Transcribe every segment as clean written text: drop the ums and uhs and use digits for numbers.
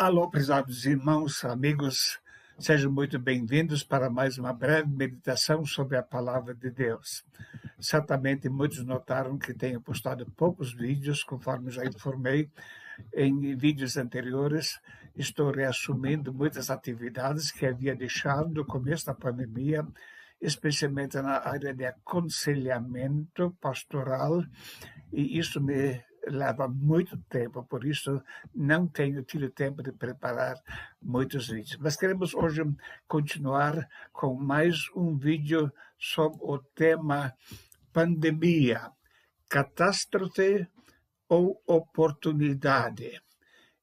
Alô, prezados irmãos, amigos, sejam muito bem-vindos para mais uma breve meditação sobre a Palavra de Deus. Certamente muitos notaram que tenho postado poucos vídeos, conforme já informei em vídeos anteriores. Estou reassumindo muitas atividades que havia deixado no começo da pandemia, especialmente na área de aconselhamento pastoral, e isso me leva muito tempo, por isso não tenho tido tempo de preparar muitos vídeos. Mas queremos hoje continuar com mais um vídeo sobre o tema pandemia, catástrofe ou oportunidade.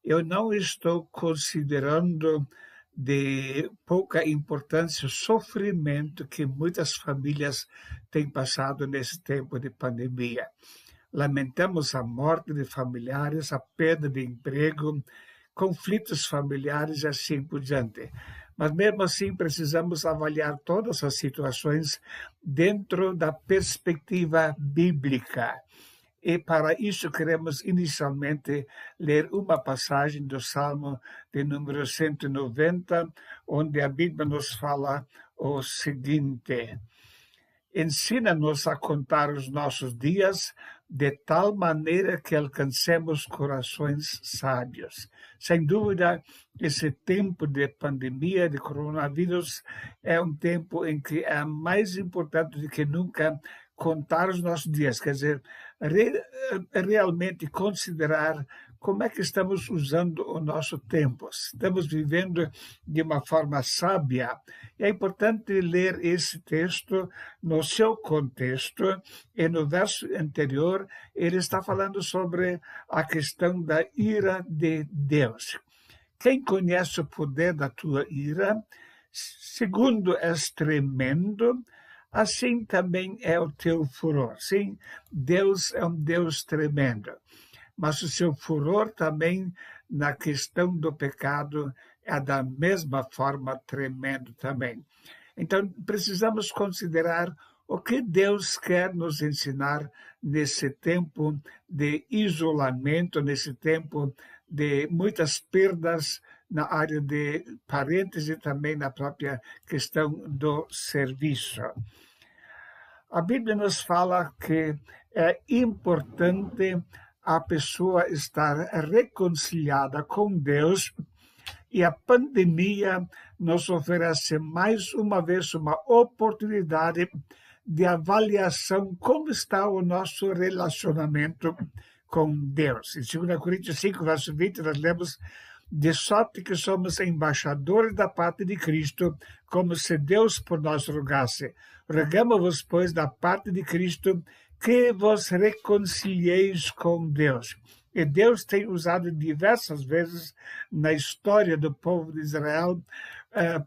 Eu não estou considerando de pouca importância o sofrimento que muitas famílias têm passado nesse tempo de pandemia. Lamentamos a morte de familiares, a perda de emprego, conflitos familiares e assim por diante. Mas mesmo assim precisamos avaliar todas as situações dentro da perspectiva bíblica. E para isso queremos inicialmente ler uma passagem do Salmo de número 190, onde a Bíblia nos fala o seguinte: ensina-nos a contar os nossos dias de tal maneira que alcancemos corações sábios. Sem dúvida, esse tempo de pandemia, de coronavírus, é um tempo em que é mais importante do que nunca contar os nossos dias, quer dizer, realmente considerar como é que estamos usando o nosso tempo. Estamos vivendo de uma forma sábia. É importante ler esse texto no seu contexto, e no verso anterior ele está falando sobre a questão da ira de Deus. Quem conhece o poder da tua ira, segundo és tremendo, assim também é o teu furor. Sim, Deus é um Deus tremendo, mas o seu furor também na questão do pecado é da mesma forma tremendo também. Então, precisamos considerar o que Deus quer nos ensinar nesse tempo de isolamento, nesse tempo de muitas perdas na área de parentes e também na própria questão do serviço. A Bíblia nos fala que é importante a pessoa estar reconciliada com Deus, e a pandemia nos oferece mais uma vez uma oportunidade de avaliação como está o nosso relacionamento com Deus. Em 2 Coríntios 5, verso 20, nós lemos: de sorte que somos embaixadores da parte de Cristo, como se Deus por nós rogasse. Rogamo-vos, pois, da parte de Cristo, que vos reconcilieis com Deus. E Deus tem usado diversas vezes na história do povo de Israel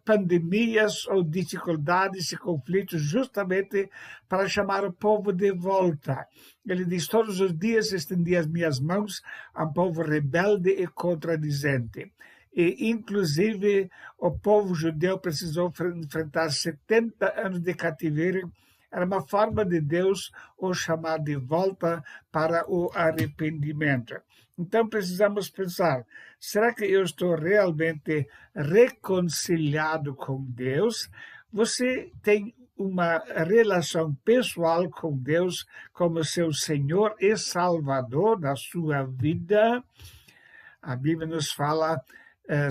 pandemias ou dificuldades e conflitos justamente para chamar o povo de volta. Ele diz: todos os dias estendi as minhas mãos a um povo rebelde e contradizente. E, inclusive, o povo judeu precisou enfrentar 70 anos de cativeiro. Era uma forma de Deus o chamar de volta para o arrependimento. Então precisamos pensar: será que eu estou realmente reconciliado com Deus? Você tem uma relação pessoal com Deus como seu Senhor e Salvador da sua vida? A Bíblia nos fala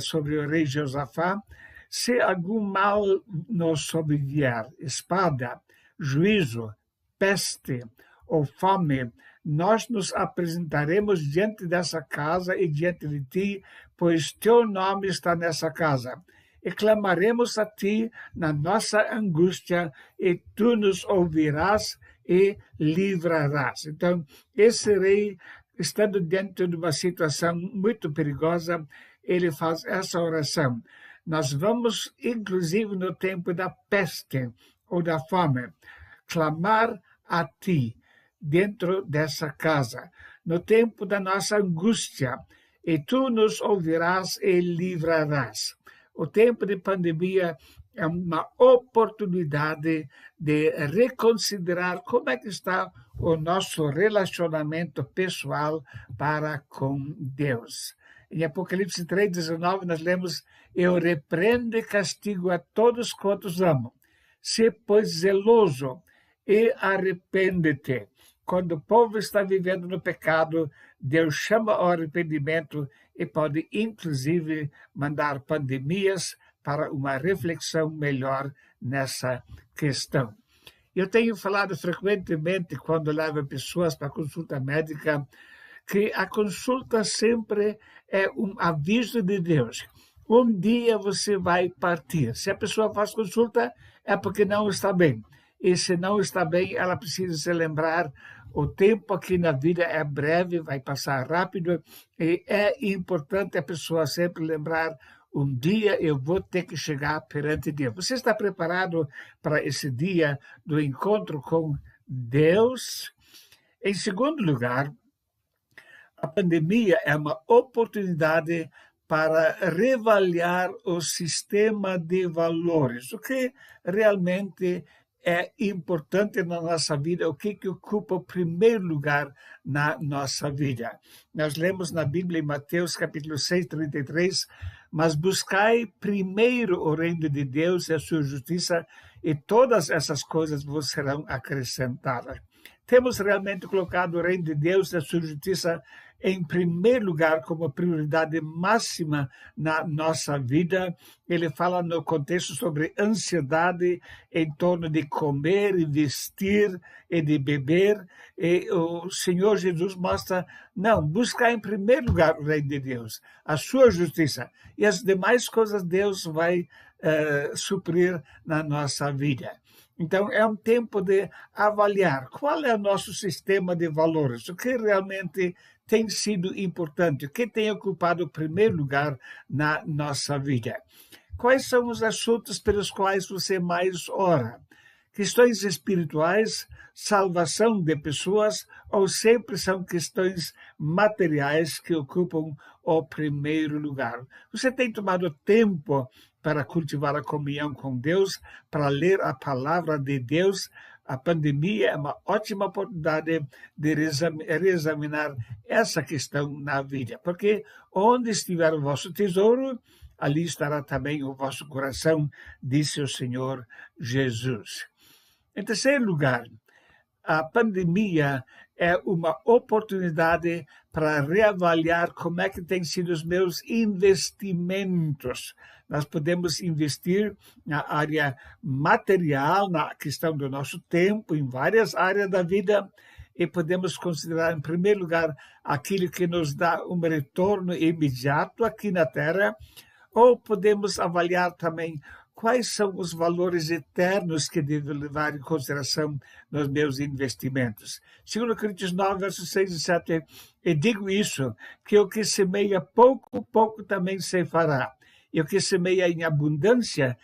sobre o rei Josafá: se algum mal nos sobrevier, espada, juízo, peste ou fome, nós nos apresentaremos diante dessa casa e diante de ti, pois teu nome está nessa casa. E clamaremos a ti na nossa angústia, e tu nos ouvirás e livrarás. Então, esse rei, estando dentro de uma situação muito perigosa, ele faz essa oração. Nós vamos, inclusive no tempo da peste ou da fome, clamar a ti dentro dessa casa, no tempo da nossa angústia, e tu nos ouvirás e livrarás. O tempo de pandemia é uma oportunidade de reconsiderar como é que está o nosso relacionamento pessoal para com Deus. Em Apocalipse 3:19, nós lemos: eu repreendo e castigo a todos quantos amo. Se, pois, zeloso e arrepende-te. Quando o povo está vivendo no pecado, Deus chama ao arrependimento e pode, inclusive, mandar pandemias para uma reflexão melhor nessa questão. Eu tenho falado frequentemente, quando levo pessoas para consulta médica, que a consulta sempre é um aviso de Deus. Um dia você vai partir. Se a pessoa faz consulta, é porque não está bem. E se não está bem, ela precisa se lembrar: o tempo aqui na vida é breve, vai passar rápido, e é importante a pessoa sempre lembrar: um dia eu vou ter que chegar perante Deus. Você está preparado para esse dia do encontro com Deus? Em segundo lugar, a pandemia é uma oportunidade para reavaliar o sistema de valores, o que realmente é importante na nossa vida, o que ocupa o primeiro lugar na nossa vida. Nós lemos na Bíblia, em Mateus capítulo 6:33, mas buscai primeiro o reino de Deus e a sua justiça, e todas essas coisas vos serão acrescentadas. Temos realmente colocado o reino de Deus e a sua justiça em primeiro lugar, como prioridade máxima na nossa vida. Ele fala no contexto sobre ansiedade em torno de comer e vestir e de beber. E o Senhor Jesus mostra: não, buscar em primeiro lugar o reino de Deus, a sua justiça, e as demais coisas Deus vai suprir na nossa vida. Então, é um tempo de avaliar qual é o nosso sistema de valores, o que realmente tem sido importante, o que tem ocupado o primeiro lugar na nossa vida. Quais são os assuntos pelos quais você mais ora? Questões espirituais, salvação de pessoas, ou sempre são questões materiais que ocupam o primeiro lugar? Você tem tomado tempo para cultivar a comunhão com Deus, para ler a palavra de Deus? A pandemia é uma ótima oportunidade de reexaminar essa questão na vida, porque onde estiver o vosso tesouro, ali estará também o vosso coração, disse o Senhor Jesus. Em terceiro lugar, a pandemia é uma oportunidade para reavaliar como é que têm sido os meus investimentos. Nós podemos investir na área material, na questão do nosso tempo, em várias áreas da vida, e podemos considerar, em primeiro lugar, aquilo que nos dá um retorno imediato aqui na Terra, ou podemos avaliar também quais são os valores eternos que devo levar em consideração nos meus investimentos. 2 Coríntios 9, versos 6 e 7, e digo isso, que o que semeia pouco, pouco também ceifará. E o que semeia em abundância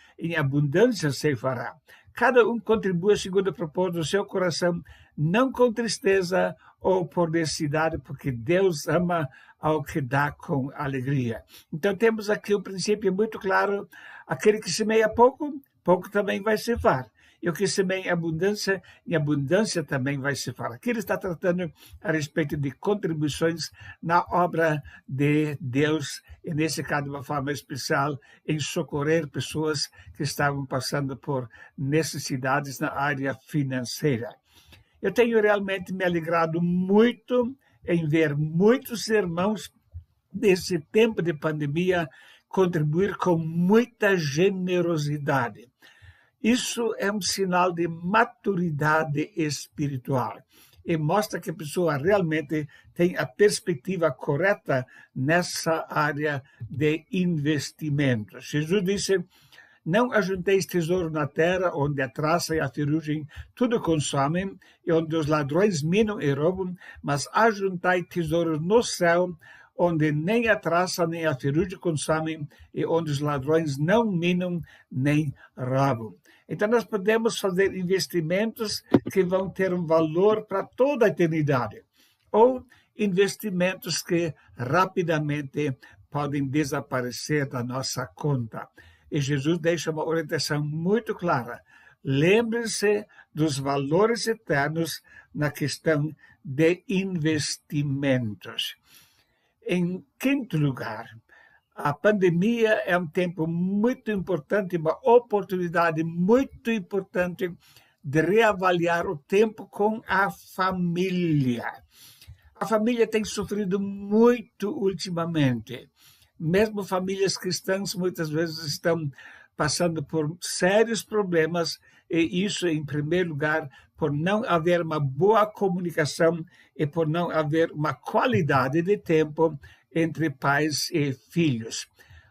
ceifará. Cada um contribua segundo o propósito do seu coração, não com tristeza ou por necessidade, porque Deus ama ao que dá com alegria. Então temos aqui um princípio muito claro: aquele que semeia pouco, pouco também vai ceifar. E o que semeia em abundância também vai ceifar. Aqui ele está tratando a respeito de contribuições na obra de Deus, e nesse caso de uma forma especial, em socorrer pessoas que estavam passando por necessidades na área financeira. Eu tenho realmente me alegrado muito em ver muitos irmãos desse tempo de pandemia contribuir com muita generosidade. Isso é um sinal de maturidade espiritual e mostra que a pessoa realmente tem a perspectiva correta nessa área de investimentos. Jesus disse: não ajunteis tesouro na terra, onde a traça e a ferrugem tudo consomem, e onde os ladrões minam e roubam, mas ajuntai tesouros no céu, onde nem a traça nem a ferrugem consomem, e onde os ladrões não minam nem roubam. Então, nós podemos fazer investimentos que vão ter um valor para toda a eternidade, ou investimentos que rapidamente podem desaparecer da nossa conta. E Jesus deixa uma orientação muito clara: lembre-se dos valores eternos na questão de investimentos. Em quinto lugar, a pandemia é um tempo muito importante, uma oportunidade muito importante de reavaliar o tempo com a família. A família tem sofrido muito ultimamente. Mesmo famílias cristãs muitas vezes estão passando por sérios problemas, e isso, em primeiro lugar, por não haver uma boa comunicação e por não haver uma qualidade de tempo entre pais e filhos.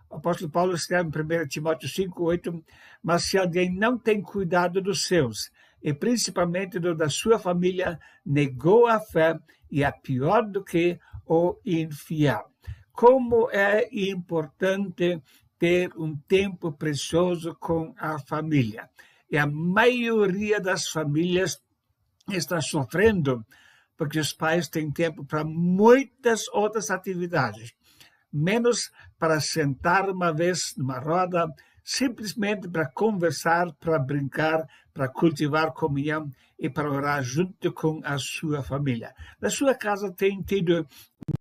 O apóstolo Paulo escreve em 1 Timóteo 5:8, mas se alguém não tem cuidado dos seus, e principalmente do da sua família, negou a fé e é pior do que o infiel. Como é importante ter um tempo precioso com a família. E a maioria das famílias está sofrendo porque os pais têm tempo para muitas outras atividades, menos para sentar uma vez numa roda, simplesmente para conversar, para brincar, para cultivar comunhão e para orar junto com a sua família. Na sua casa tem tido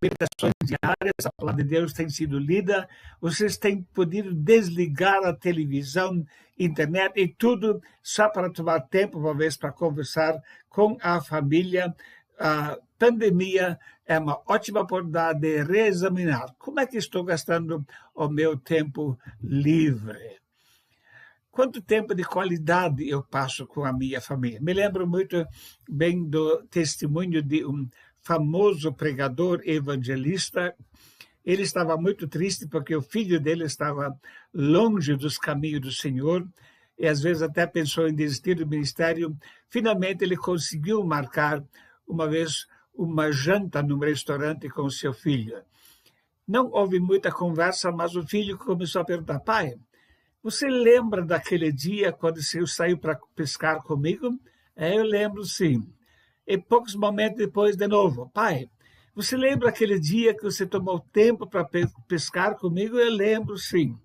meditações diárias, a palavra de Deus tem sido lida, vocês têm podido desligar a televisão, internet e tudo só para tomar tempo, uma vez, para conversar com a família. A pandemia é uma ótima oportunidade de reexaminar como é que estou gastando o meu tempo livre. Quanto tempo de qualidade eu passo com a minha família? Me lembro muito bem do testemunho de um famoso pregador evangelista. Ele estava muito triste porque o filho dele estava longe dos caminhos do Senhor e às vezes até pensou em desistir do ministério. Finalmente ele conseguiu marcar uma vez uma janta num restaurante com seu filho. Não houve muita conversa, mas o filho começou a perguntar: pai, você lembra daquele dia quando você saiu para pescar comigo? Eu lembro, sim. E poucos momentos depois, de novo: pai, você lembra aquele dia que você tomou tempo para pescar comigo? Eu lembro, sim.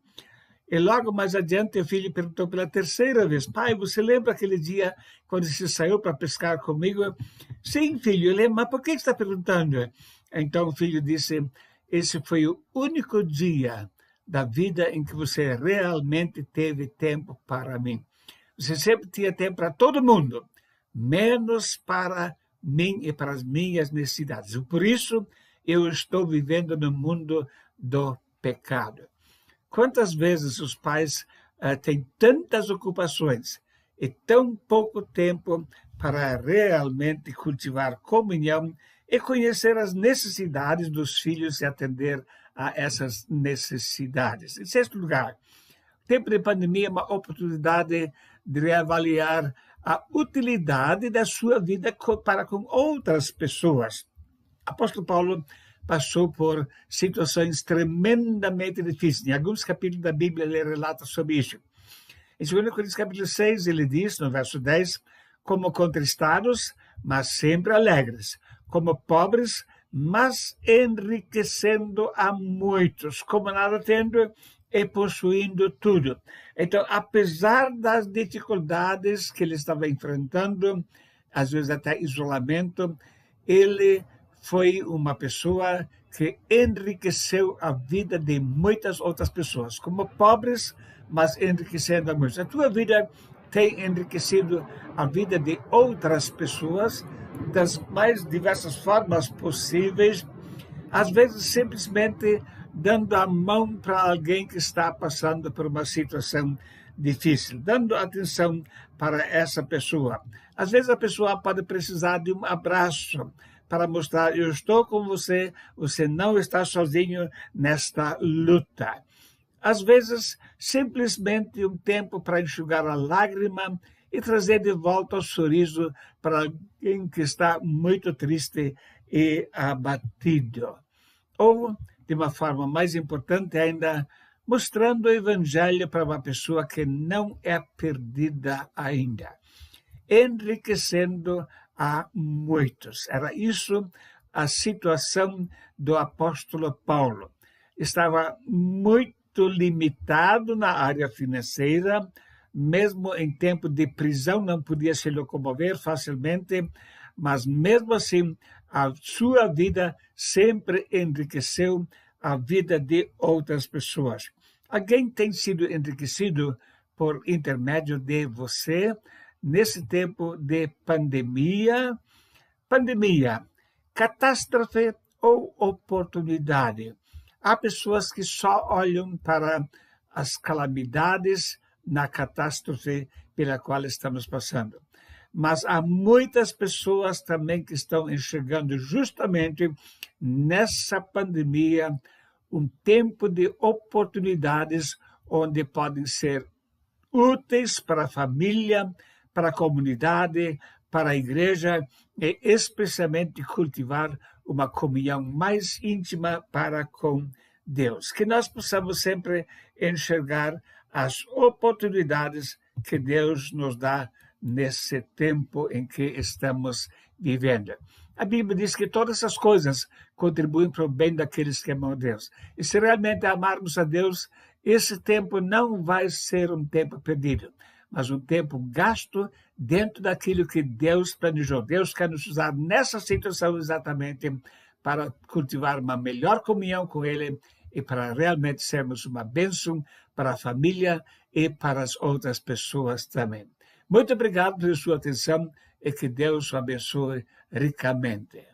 E logo mais adiante, o filho perguntou pela terceira vez: pai, você lembra aquele dia quando você saiu para pescar comigo? Sim, filho, eu lembro. Mas por que você está perguntando? Então o filho disse: esse foi o único dia da vida em que você realmente teve tempo para mim. Você sempre tinha tempo para todo mundo, menos para mim e para as minhas necessidades. E por isso eu estou vivendo no mundo do pecado. Quantas vezes os pais têm tantas ocupações e tão pouco tempo para realmente cultivar comunhão e conhecer as necessidades dos filhos e atender a essas necessidades. Em sexto lugar, o tempo de pandemia é uma oportunidade de reavaliar a utilidade da sua vida para com outras pessoas. O apóstolo Paulo passou por situações tremendamente difíceis. Em alguns capítulos da Bíblia ele relata sobre isso. Em 2 Coríntios capítulo 6, ele diz, no verso 10, como contristados, mas sempre alegres, como pobres, mas enriquecendo a muitos, como nada tendo e possuindo tudo. Então, apesar das dificuldades que ele estava enfrentando, às vezes até isolamento, ele foi uma pessoa que enriqueceu a vida de muitas outras pessoas, como pobres, mas enriquecendo a muitos. A tua vida tem enriquecido a vida de outras pessoas das mais diversas formas possíveis, às vezes simplesmente dando a mão para alguém que está passando por uma situação difícil, dando atenção para essa pessoa. Às vezes a pessoa pode precisar de um abraço para mostrar: eu estou com você, você não está sozinho nesta luta. Às vezes, simplesmente um tempo para enxugar a lágrima e trazer de volta o sorriso para alguém que está muito triste e abatido. Ou, de uma forma mais importante ainda, mostrando o evangelho para uma pessoa que não é perdida ainda, enriquecendo a muitos. Era isso a situação do apóstolo Paulo. Estava muito limitado na área financeira, mesmo em tempo de prisão não podia se locomover facilmente, mas mesmo assim a sua vida sempre enriqueceu a vida de outras pessoas. Alguém tem sido enriquecido por intermédio de você nesse tempo de pandemia, catástrofe ou oportunidade? Há pessoas que só olham para as calamidades na catástrofe pela qual estamos passando. Mas há muitas pessoas também que estão enxergando justamente nessa pandemia um tempo de oportunidades onde podem ser úteis para a família, para a comunidade, para a igreja e especialmente cultivar uma comunhão mais íntima para com Deus. Que nós possamos sempre enxergar as oportunidades que Deus nos dá nesse tempo em que estamos vivendo. A Bíblia diz que todas essas coisas contribuem para o bem daqueles que amam a Deus. E se realmente amarmos a Deus, esse tempo não vai ser um tempo perdido, mas um tempo gasto dentro daquilo que Deus planejou. Deus quer nos usar nessa situação exatamente para cultivar uma melhor comunhão com Ele e para realmente sermos uma bênção para a família e para as outras pessoas também. Muito obrigado pela sua atenção e que Deus o abençoe ricamente.